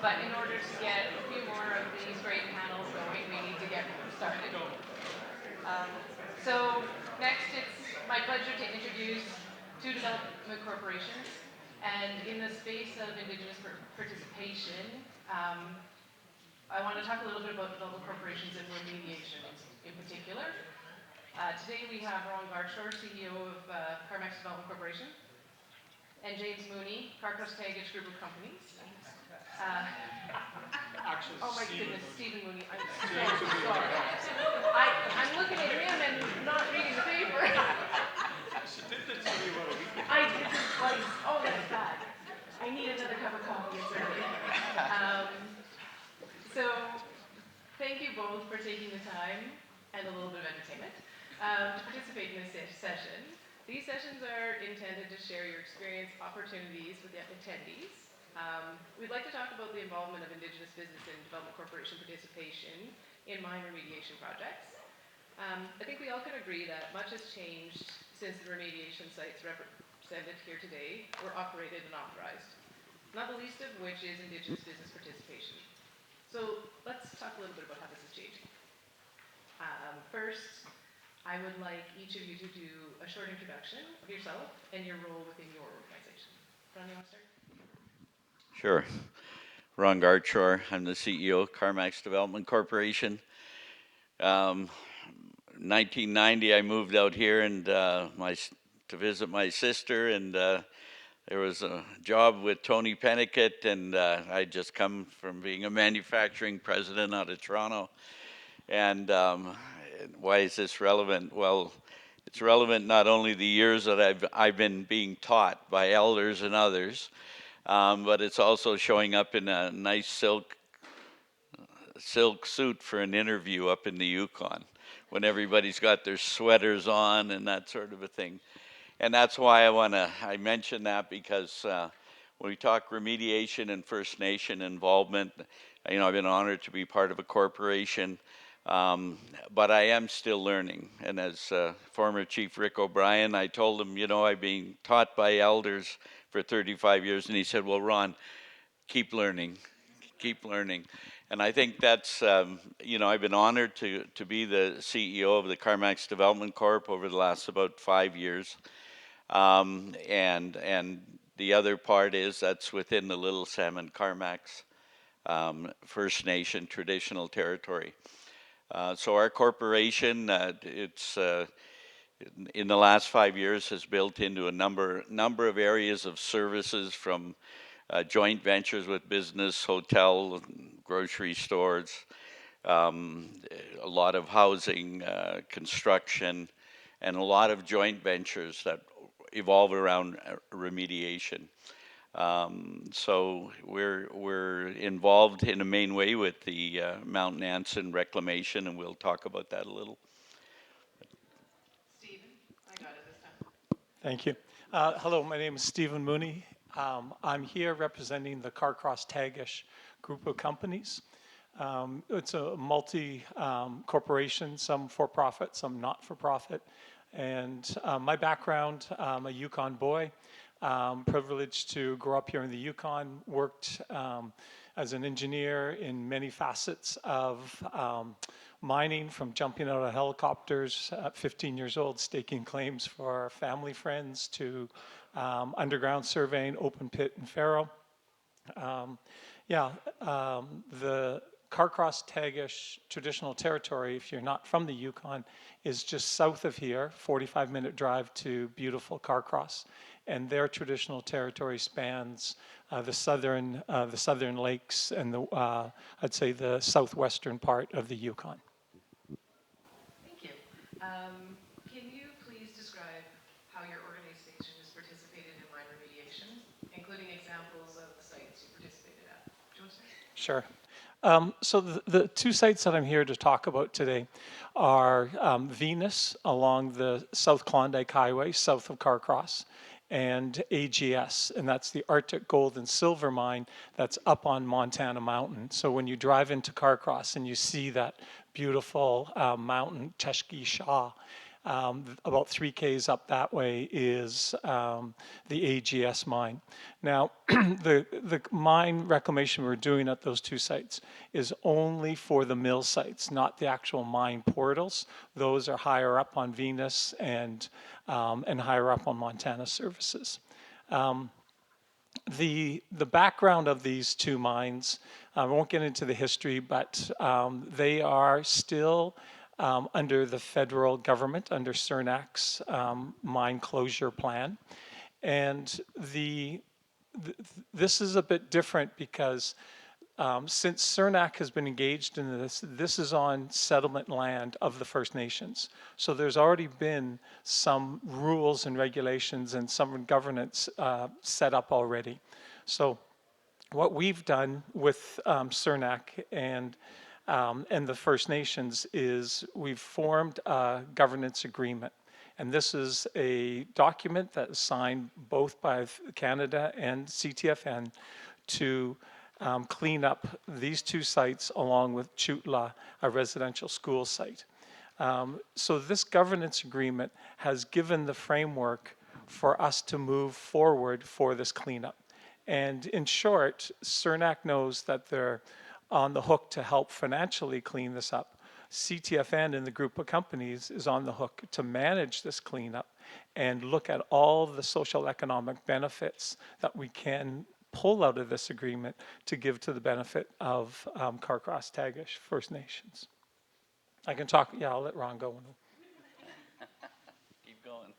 but in order to get a few more of these great panels going, we need to get started. Um, so next, it's my pleasure to introduce two development corporations. And in the space of Indigenous participation, I want to talk a little bit about development corporations and remediation in particular. Today we have Ron Garchor, CEO of Carmex Development Corporation, and James Mooney, Carcross Taggage Group of Companies. Actually, oh my Stephen goodness, Mooney. Stephen Mooney. I'm so sorry. I'm looking at him and not reading the paper. She did this to me about a week ago. I did this twice. Oh, that's bad. I need another cup of coffee. It's early. So, thank you both for taking the time and a little bit of entertainment to participate in this session. These sessions are intended to share your experience, opportunities with the attendees. We'd like to talk about the involvement of Indigenous business and development corporation participation in mine remediation projects. I think we all can agree that much has changed since the remediation sites represented here today were operated and authorized, not the least of which is Indigenous business participation. So let's talk a little bit about how this is changing. First, I would like each of you to do a short introduction of yourself and your role within your organization. Ron, you want to start? Sure. Ron Garchor, I'm the CEO of Carmex Development Corporation. 1990, I moved out here and to visit my sister, and there was a job with Tony Pennicott, and I'd just come from being a manufacturing president out of Toronto. And why is this relevant? Well, it's relevant not only the years that I've been being taught by elders and others, but it's also showing up in a nice silk suit for an interview up in the Yukon, when everybody's got their sweaters on and that sort of a thing. And that's why I mention that, because when we talk remediation and First Nation involvement, I've been honored to be part of a corporation, but I am still learning. And as former Chief Rick O'Brien, I told him, I've been taught by elders for 35 years, and he said, well, Ron, keep learning. And I think that's, I've been honored to be the CEO of the Carmex Development Corp over the last about 5 years. And the other part is that's within the Little Salmon Carmex First Nation traditional territory. So our corporation, it's in the last 5 years has built into a number of areas of services, from joint ventures with business, hotel, grocery stores, a lot of housing, construction, and a lot of joint ventures that evolve around remediation. So we're involved in a main way with the Mount Nansen reclamation, and we'll talk about that a little. Stephen, I got it this time. Thank you. Hello, my name is Stephen Mooney. I'm here representing the Carcross Taggage Group of Companies. It's a multi-corporation, some for-profit, some not-for-profit. And my background, I'm a Yukon boy, privileged to grow up here in the Yukon, worked as an engineer in many facets of mining, from jumping out of helicopters at 15 years old, staking claims for family friends, to underground surveying, open pit and Faro. The Carcross Tagish traditional territory, if you're not from the Yukon, is just south of here, 45-minute drive to beautiful Carcross. And their traditional territory spans the southern lakes and I'd say the southwestern part of the Yukon. Thank you. Can you please describe how your organization has participated in mine remediation, including examples of the sites you participated at? Do you want to start? Sure. So the two sites that I'm here to talk about today are Venus along the South Klondike Highway, south of Carcross, and AGS, and that's the Arctic Gold and Silver Mine that's up on Montana Mountain. So when you drive into Carcross and you see that beautiful mountain, Cheshki Shah, About 3 Ks up that way is the AGS mine. Now, the mine reclamation we're doing at those two sites is only for the mill sites, not the actual mine portals. Those are higher up on Venus and higher up on Montana Services. The background of these two mines, I won't get into the history, but they are still under the federal government, under CERNAC's mine closure plan. And this is a bit different because since CERNAC has been engaged in this, this is on settlement land of the First Nations. So there's already been some rules and regulations and some governance set up already. So what we've done with CERNAC and the First Nations is we've formed a governance agreement. And this is a document that is signed both by Canada and CTFN to clean up these two sites along with Chutla, a residential school site. So this governance agreement has given the framework for us to move forward for this cleanup. And in short, CERNAC knows that they're on the hook to help financially clean this up. CTFN and the group of companies is on the hook to manage this cleanup and look at all the social economic benefits that we can pull out of this agreement to give to the benefit of Carcross-Tagish First Nations. I can talk, yeah, I'll let Ron go. Keep going.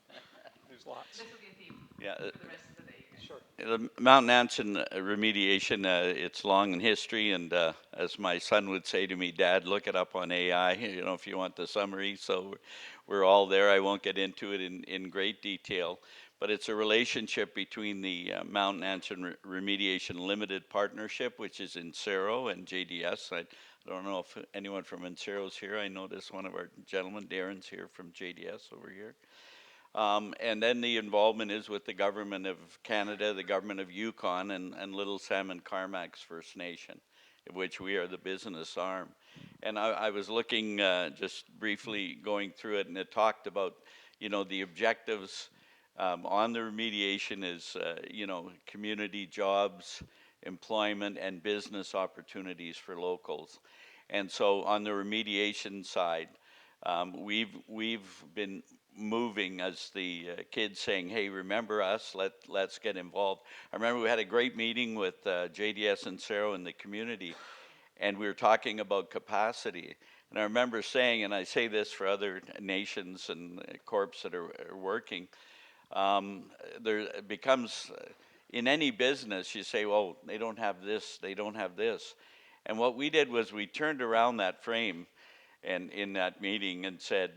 There's lots. This will be a theme Yeah. for the rest of the day. Sure. The Mountain Anson remediation, it's long in history, and as my son would say to me, Dad, look it up on AI, you know, if you want the summary. So we're all there. I won't get into it in great detail, but it's a relationship between the Mountain Anson Remediation Limited Partnership, which is Insero, and JDS. I don't know if anyone from Insero is here. I noticed one of our gentlemen, Darren's here from JDS over here. And then the involvement is with the government of Canada, the government of Yukon, and Little Salmon Carmacks First Nation, of which we are the business arm. And I was looking, just briefly going through it, and it talked about, you know, the objectives on the remediation is, you know, community jobs, employment, and business opportunities for locals. And so on the remediation side, we've been moving as the kids saying, hey, remember us, let's get involved. I remember we had a great meeting with JDS and Sarah in the community, and we were talking about capacity. And I remember saying, and I say this for other nations and corps that are working, there becomes, in any business, you say, well, they don't have this, they don't have this. And what we did was we turned around that frame and in that meeting and said,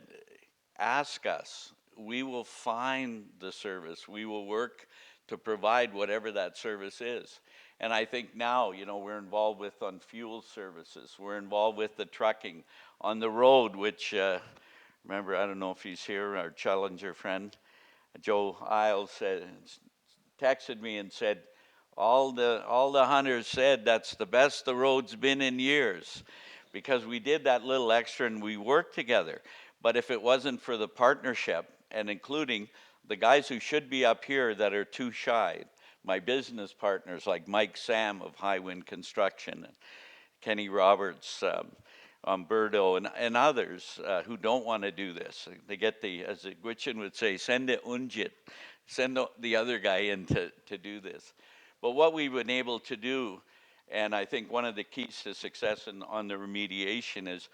ask us. We will find the service. We will work to provide whatever that service is. And I think now, you know, we're involved with on fuel services. We're involved with the trucking on the road, which, remember, I don't know if he's here, our Challenger friend, Joe Isles said, texted me and said, all the hunters said that's the best the road's been in years, because we did that little extra and we worked together. But if it wasn't for the partnership, and including the guys who should be up here that are too shy, my business partners like Mike Sam of High Wind Construction, and Kenny Roberts, Umberto, and others who don't want to do this. They get the, as the Gwich'in would say, send it unjit, send the other guy in to do this. But what we've been able to do, and I think one of the keys to success on the remediation is,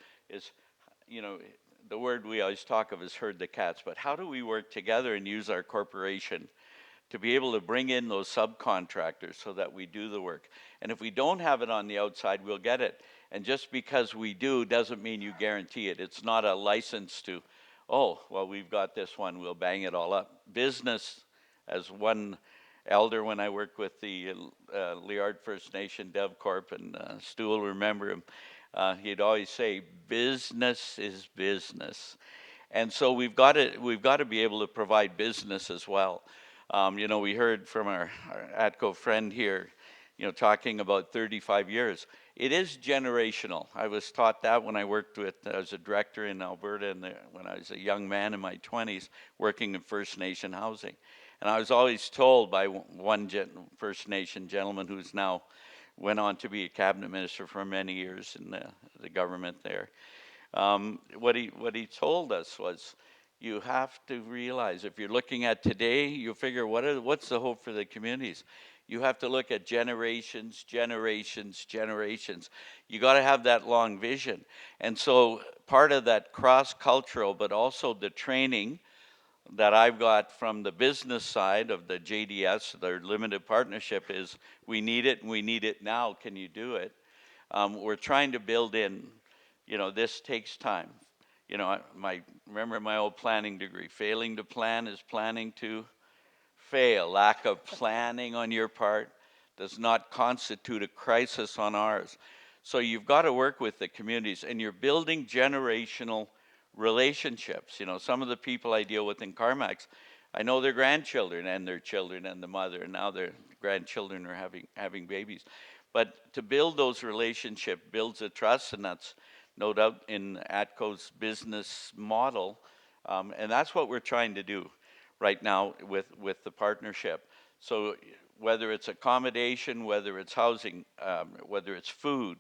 you know, the word we always talk of is herd the cats, but how do we work together and use our corporation to be able to bring in those subcontractors so that we do the work? And if we don't have it on the outside, we'll get it. And just because we do doesn't mean you guarantee it. It's not a license to, oh, well, we've got this one, we'll bang it all up. Business, as one elder when I worked with the Liard First Nation DevCorp, and Stu will remember him, he'd always say, business is business. And so we've got to be able to provide business as well. You know, we heard from our ATCO friend here, talking about 35 years. It is generational. I was taught that when I worked as a director in Alberta when I was a young man in my 20s working in First Nation housing. And I was always told by one First Nation gentleman who's now went on to be a cabinet minister for many years in the government there. What he told us was, you have to realize if you're looking at today, you figure what's the hope for the communities. You have to look at generations, generations, generations. You got to have that long vision. And so part of that cross-cultural, but also the training that I've got from the business side of the JDS, their limited partnership, is we need it and we need it now. Can you do it? We're trying to build in, this takes time. Remember my old planning degree, failing to plan is planning to fail. Lack of planning on your part does not constitute a crisis on ours. So you've got to work with the communities, and you're building generational relationships. Some of the people I deal with in CarMax, I know their grandchildren and their children and the mother, and now their grandchildren are having babies. But to build those relationships builds a trust, and that's no doubt in ATCO's business model. And that's what we're trying to do right now with the partnership. So whether it's accommodation, whether it's housing, whether it's food,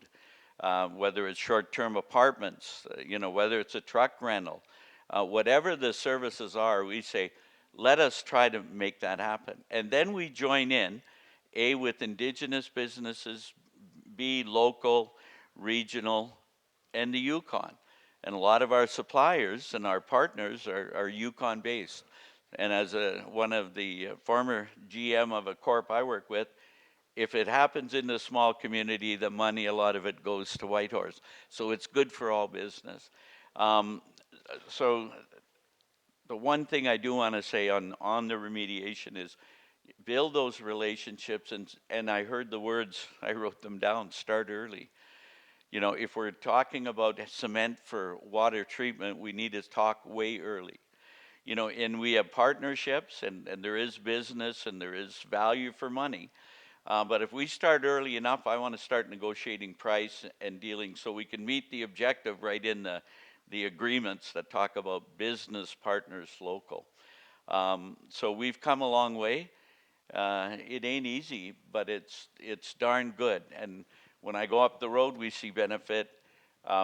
whether it's short-term apartments, whether it's a truck rental, whatever the services are, we say, let us try to make that happen. And then we join in, A, with Indigenous businesses, B, local, regional, and the Yukon. And a lot of our suppliers and our partners are Yukon based. And as one of the former GM of a corp I work with, if it happens in a small community, the money, a lot of it goes to Whitehorse. So it's good for all business. So the one thing I do want to say on the remediation is build those relationships. And I heard the words, I wrote them down, start early. If we're talking about cement for water treatment, we need to talk way early. And we have partnerships, and there is business, and there is value for money. But if we start early enough, I want to start negotiating price and dealing so we can meet the objective right in the agreements that talk about business partners local. So we've come a long way. It ain't easy, but it's darn good. And when I go up the road, we see benefit.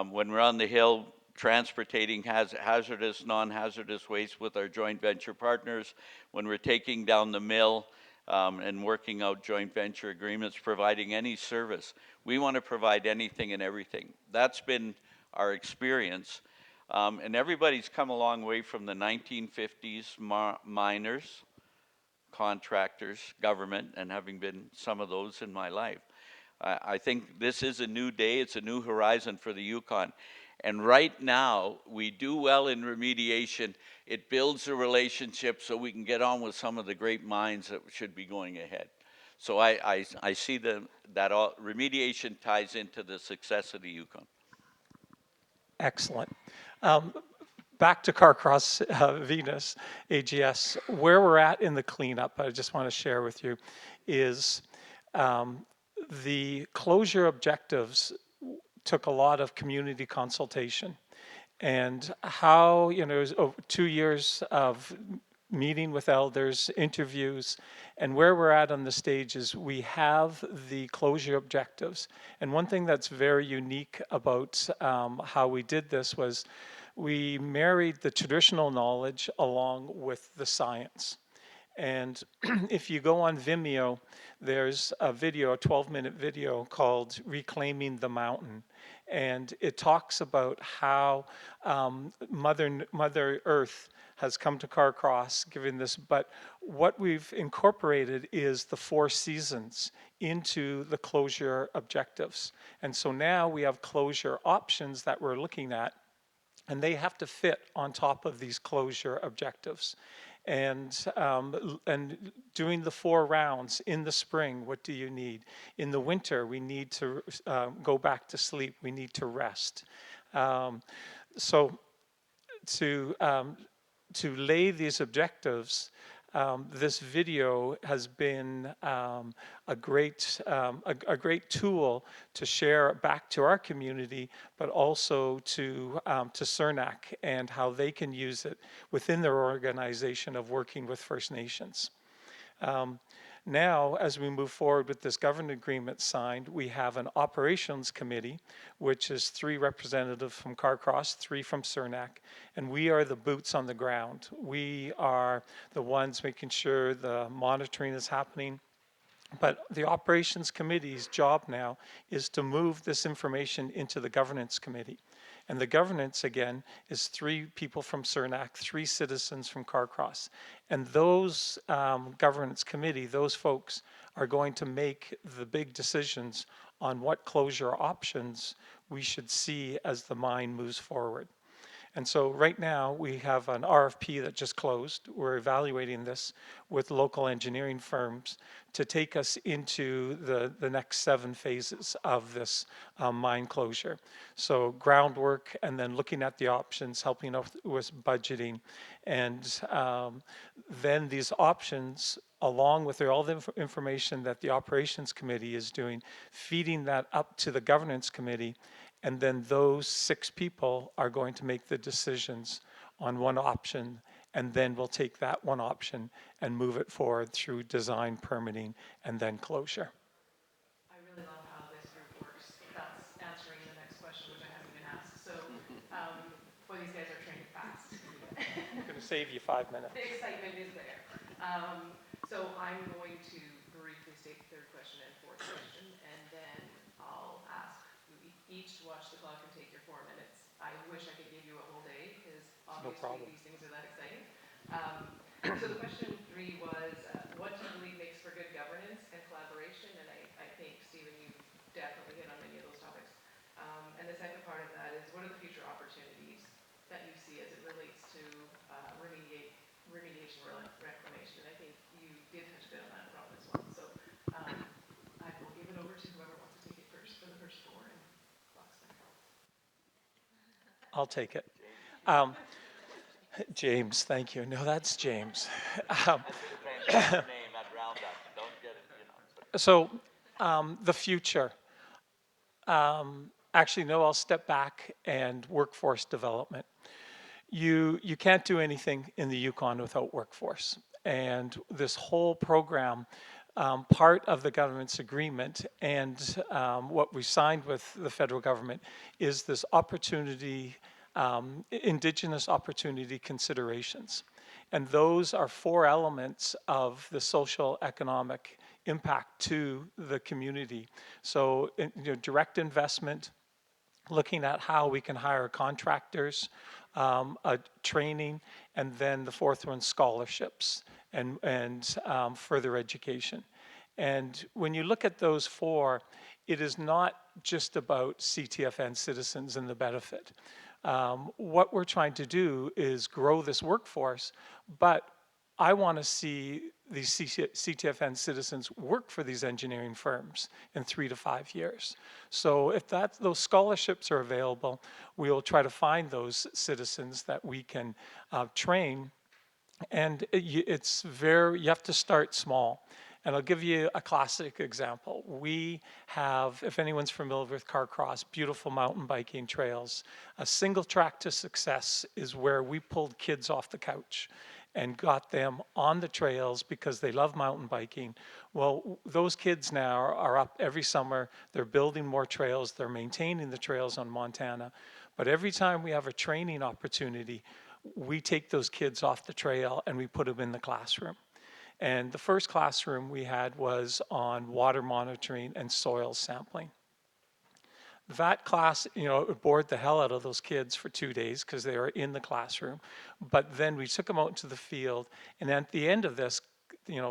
When we're on the hill, transporting hazardous, non-hazardous waste with our joint venture partners, when we're taking down the mill and working out joint venture agreements, providing any service. We want to provide anything and everything. That's been our experience. And everybody's come a long way from the 1950s miners, contractors, government, and having been some of those in my life. I think this is a new day. It's a new horizon for the Yukon. And right now, we do well in remediation. It builds a relationship so we can get on with some of the great minds that should be going ahead. So I see that remediation ties into the success of the Yukon. Excellent. Back to Carcross Venus, AGS, where we're at in the cleanup, I just want to share with you, is the closure objectives took a lot of community consultation. And how, it was 2 years of meeting with elders, interviews, and where we're at on the stage is we have the closure objectives. And one thing that's very unique about how we did this was we married the traditional knowledge along with the science. And if you go on Vimeo, there's a video, a 12-minute video called Reclaiming the Mountain. And it talks about how Mother Earth has come to Carcross, giving this, but what we've incorporated is the 4 seasons into the closure objectives. And so now we have closure options that we're looking at, and they have to fit on top of these closure objectives. And doing the 4 rounds in the spring, what do you need? In the winter, we need to go back to sleep. We need to rest. So to lay these objectives, this video has been a great tool to share back to our community, but also to CERNAC and how they can use it within their organization of working with First Nations. Now, as we move forward with this government agreement signed, we have an operations committee, which is 3 representatives from Carcross, 3 from CERNAC, and we are the boots on the ground. We are the ones making sure the monitoring is happening. But the operations committee's job now is to move this information into the governance committee. And the governance, again, is 3 people from CERNAC, 3 citizens from Carcross. And those governance committee, those folks are going to make the big decisions on what closure options we should see as the mine moves forward. And so right now we have an RFP that just closed. We're evaluating this with local engineering firms to take us into the next 7 phases of this mine closure. So groundwork, and then looking at the options, helping out with budgeting, and then these options, along with all the information that the operations committee is doing, feeding that up to the governance committee. And then those 6 people are going to make the decisions on one option, and then we'll take that one option and move it forward through design, permitting, and then closure. I really love how this group works. That's answering the next question, which I haven't even asked. So, boy, these guys are training fast. I'm going to save you 5 minutes. The excitement is there. So I'm going to briefly state the 3rd question and 4th question, and then I'll ask you each to watch the clock and take your 4 minutes. I wish I could give you a whole day, because obviously these things are that exciting. So the question 3 was, what do you believe makes for good governance and collaboration? And I think, Stephen, you definitely hit on many of those topics. And the second part of that is, what are the future opportunities that you see as it relates to remediation reclamation? And I think you did touch a bit on that from this one. So I will give it over to whoever wants to take it first for the first 4, and clock's back. I'll take it. James, thank you. No, that's James. So the future. Actually, no, I'll step back and workforce development. You can't do anything in the Yukon without workforce. And this whole program, part of the government's agreement and what we signed with the federal government is this opportunity, Indigenous opportunity considerations. And those are 4 elements of the social economic impact to the community. So direct investment, looking at how we can hire contractors, training, and then the 4th one, scholarships and further education. And when you look at those 4, it is not just about CTFN citizens and the benefit. What we're trying to do is grow this workforce, but I want to see these CTFN citizens work for these engineering firms in 3 to 5 years. So if those scholarships are available, we will try to find those citizens that we can train. And you have to start small. And I'll give you a classic example. We have, if anyone's familiar with Carcross, beautiful mountain biking trails. A single track to success is where we pulled kids off the couch and got them on the trails because they love mountain biking. Well, those kids now are up every summer. They're building more trails. They're maintaining the trails on Montana. But every time we have a training opportunity, we take those kids off the trail and we put them in the classroom. And the first classroom we had was on water monitoring and soil sampling. That class, it bored the hell out of those kids for 2 days because they were in the classroom. But then we took them out into the field, and at the end of this,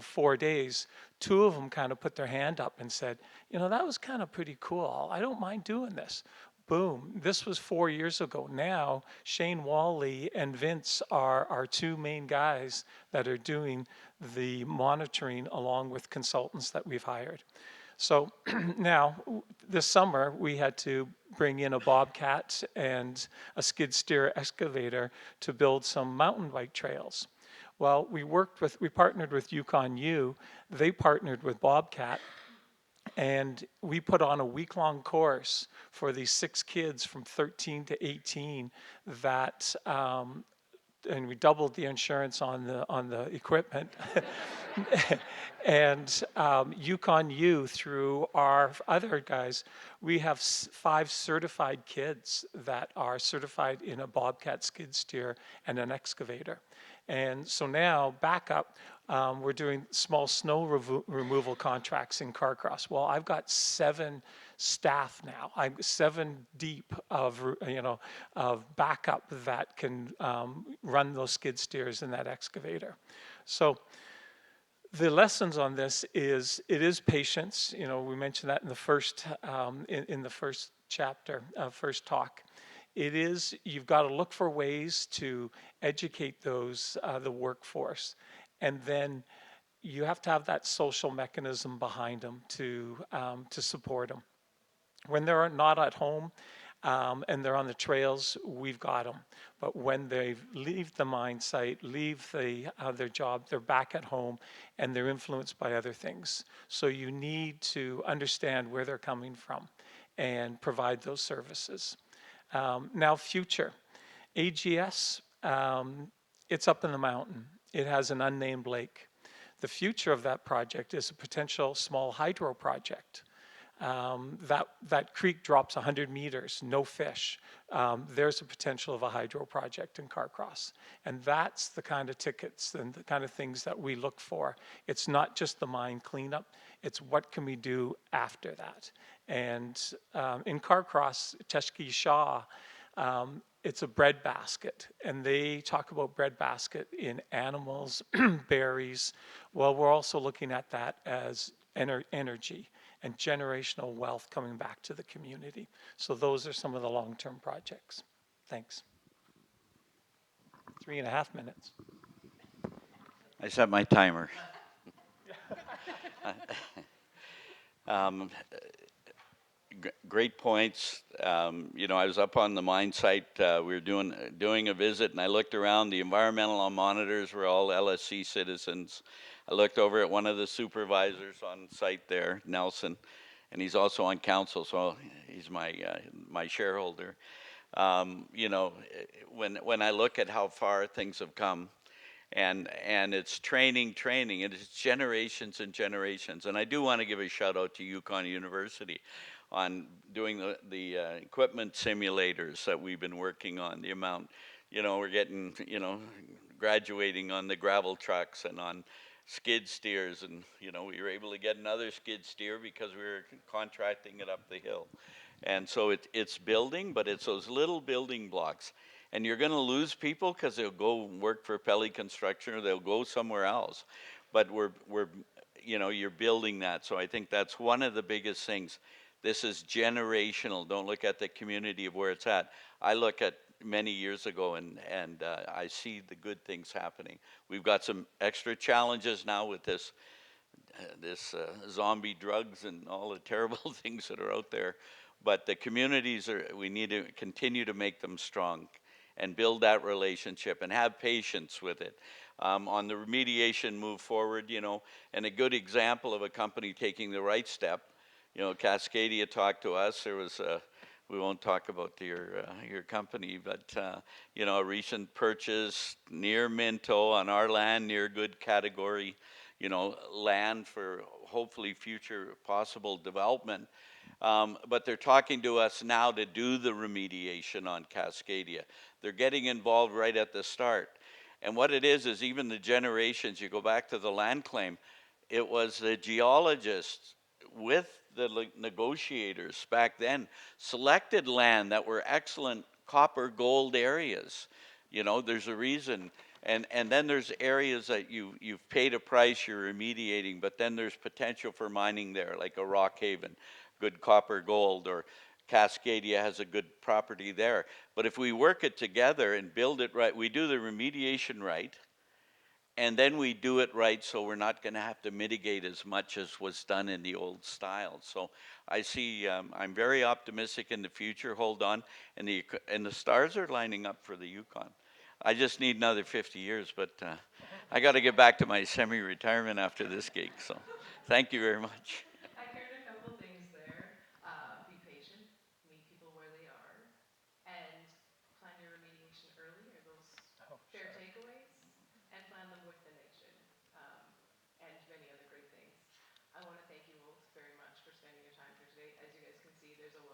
4 days, 2 of them kind of put their hand up and said, that was kind of pretty cool. I don't mind doing this. Boom. This was 4 years ago. Now, Shane Wally and Vince are our 2 main guys that are doing the monitoring along with consultants that we've hired. So now, this summer, we had to bring in a bobcat and a skid steer excavator to build some mountain bike trails. Well, we partnered with Yukon U. They partnered with Bobcat, and we put on a week-long course for these 6 kids from 13 to 18 that and we doubled the insurance on the equipment. And Yukon U, through our other guys, we have 5 certified kids that are certified in a Bobcat skid steer and an excavator. And so now, backup, we're doing small snow removal contracts in Carcross. Well, I've got 7 staff now. I'm 7 deep of, of backup that can run those skid steers and that excavator. So the lessons on this is it is patience. We mentioned that in the first in the first chapter, first talk. It is you've got to look for ways to educate those the workforce, and then you have to have that social mechanism behind them to support them. When they're not at home and they're on the trails, we've got them. But when they leave the mine site, leave their job, they're back at home and they're influenced by other things. So you need to understand where they're coming from and provide those services. Now, future. AGS, it's up in the mountain. It has an unnamed lake. The future of that project is a potential small hydro project. That creek drops 100 meters, no fish. There's a potential of a hydro project in Carcross. And that's the kind of tickets and the kind of things that we look for. It's not just the mine cleanup, it's what can we do after that. And in Carcross, Teshki Shaw, it's a breadbasket, and they talk about breadbasket in animals, berries. Well, we're also looking at that as energy and generational wealth coming back to the community. So those are some of the long-term projects. Thanks. 3.5 minutes. I set my timer. Um, Great points. I was up on the mine site. We were doing a visit, and I looked around. The environmental monitors were all LSC citizens. I looked over at one of the supervisors on site there, Nelson, and he's also on council, so he's my shareholder. When I look at how far things have come, and it's training, and it's generations and generations. And I do want to give a shout out to Yukon University on doing the equipment simulators that we've been working on. The amount, we're getting, graduating on the gravel trucks and on skid steers, and we were able to get another skid steer because we were contracting it up the hill. And so it's building, but it's those little building blocks. And you're going to lose people because they'll go work for Pelly Construction or they'll go somewhere else. But you're building that. So I think that's one of the biggest things. This is generational. Don't look at the community of where it's at. I look at many years ago, and I see the good things happening. We've got some extra challenges now with this zombie drugs and all the terrible things that are out there. But the communities we need to continue to make them strong and build that relationship and have patience with it. On the remediation move forward, and a good example of a company taking the right step, Cascadia talked to us. There was we won't talk about your company, but a recent purchase near Minto on our land, near good category, land for hopefully future possible development. But they're talking to us now to do the remediation on Cascadia. They're getting involved right at the start. And what it is even the generations, you go back to the land claim, it was the geologists with the negotiators back then selected land that were excellent copper gold areas. There's a reason. And then there's areas that you've paid a price, you're remediating, but then there's potential for mining there, like a Rock Haven, good copper gold, or Cascadia has a good property there. But if we work it together and build it right, we do the remediation right, and then we do it right, so we're not going to have to mitigate as much as was done in the old style. So I see, I'm very optimistic in the future. Hold on, and the stars are lining up for the Yukon. I just need another 50 years, but I got to get back to my semi-retirement after this gig. So, thank you very much. I heard a couple things there. Be patient, meet people where they are, and plan your remediation early. Are those fair takeaways? And plan them with the nation, and many other great things. I want to thank you both very much for spending your time here today. As you guys can see, there's a